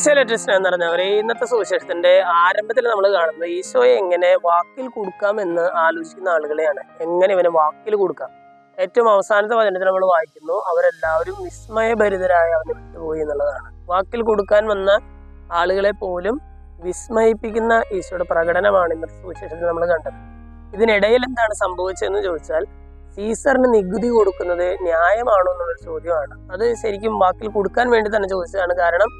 ഈശോയിലെ സ്നേഹം നിറഞ്ഞവരെ, ഇന്നത്തെ സുവിശേഷത്തിന്റെ ആരംഭത്തിൽ നമ്മൾ കാണുന്നത് ഈശോയെ എങ്ങനെ വാക്കിൽ കൊടുക്കാം എന്ന് ആലോചിക്കുന്ന ആളുകളെയാണ്. എങ്ങനെ ഇവനെ വാക്കിൽ കൊടുക്കാം. ഏറ്റവും അവസാനത്തെ വചനത്തിൽ നമ്മൾ വായിക്കുന്നു, അവരെല്ലാവരും വിസ്മയഭരിതരായ അവനെ വിട്ടുപോയി എന്നുള്ളതാണ്. വാക്കിൽ കൊടുക്കാൻ വന്ന ആളുകളെ പോലും വിസ്മയിപ്പിക്കുന്ന ഈശോയുടെ പ്രകടനമാണ് ഇന്നത്തെ സുവിശേഷത്തിൽ നമ്മൾ കണ്ടത്. ഇതിനിടയിൽ എന്താണ് സംഭവിച്ചതെന്ന് ചോദിച്ചാൽ, സീസറിന് നികുതി കൊടുക്കുന്നത് ന്യായമാണോ എന്നുള്ളൊരു ചോദ്യമാണ്. അത് ശരിക്കും വാക്കിൽ കൊടുക്കാൻ വേണ്ടി തന്നെ ചോദിച്ചതാണ്. കാരണം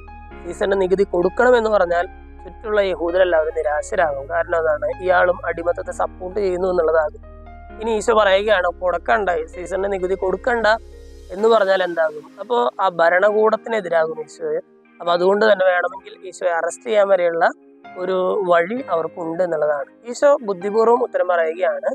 സീസറിന് നികുതി കൊടുക്കണം എന്ന് പറഞ്ഞാൽ ചുറ്റുള്ള യഹൂദരെല്ലാവരും നിരാശരാകും. കാരണം അതാണ്, ഇയാളും അടിമത്തത്തെ സപ്പോർട്ട് ചെയ്യുന്നു എന്നുള്ളതാകും. ഇനി ഈശോ പറയുകയാണ്, കൊടുക്കണ്ട, സീസറിന് നികുതി കൊടുക്കണ്ട എന്ന് പറഞ്ഞാൽ എന്താകും? അപ്പോൾ ആ ഭരണകൂടത്തിനെതിരാകും ഈശോയെ. അപ്പൊ അതുകൊണ്ട് തന്നെ വേണമെങ്കിൽ ഈശോയെ അറസ്റ്റ് ചെയ്യാൻ വരെയുള്ള ഒരു വഴി അവർക്കുണ്ട് എന്നുള്ളതാണ്. ഈശോ ബുദ്ധിപൂർവ്വം ഉത്തരം പറയുകയാണ്,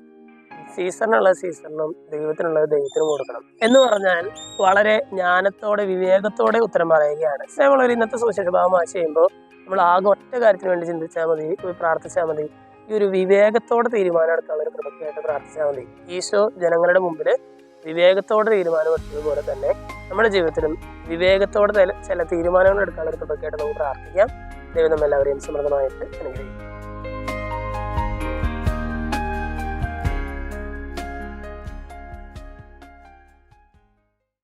സീസറിനുള്ള സീസറിനും ദൈവത്തിനുള്ളത് ദൈവത്തിനും കൊടുക്കണം എന്ന് പറഞ്ഞാൽ വളരെ ജ്ഞാനത്തോടെ വിവേകത്തോടെ ഉത്തരം പറയുകയാണ്. നമ്മളൊരു ഇന്നത്തെ സുവിശേഷ ഭാഗം ചെയ്യുമ്പോൾ നമ്മൾ ആകെ ഒറ്റ കാര്യത്തിന് വേണ്ടി ചിന്തിച്ചാൽ മതി, പ്രാർത്ഥിച്ചാൽ മതി. ഈ ഒരു വിവേകത്തോടെ തീരുമാനം എടുക്കാനുള്ള ഒരു കൃപയ്ക്കായിട്ട് പ്രാർത്ഥിച്ചാൽ മതി. ഈശോ ജനങ്ങളുടെ മുമ്പിൽ വിവേകത്തോടെ തീരുമാനം എടുത്തതുപോലെ തന്നെ നമ്മുടെ ജീവിതത്തിലും വിവേകത്തോടെ ചില തീരുമാനങ്ങൾ എടുക്കാനുള്ള ഒരു കൃപയ്ക്കായിട്ട് നമുക്ക് പ്രാർത്ഥിക്കാം. ദൈവം നമ്മളെല്ലാവരെയും സമൃദ്ധമായിട്ട് അനുഗ്രഹിക്കും.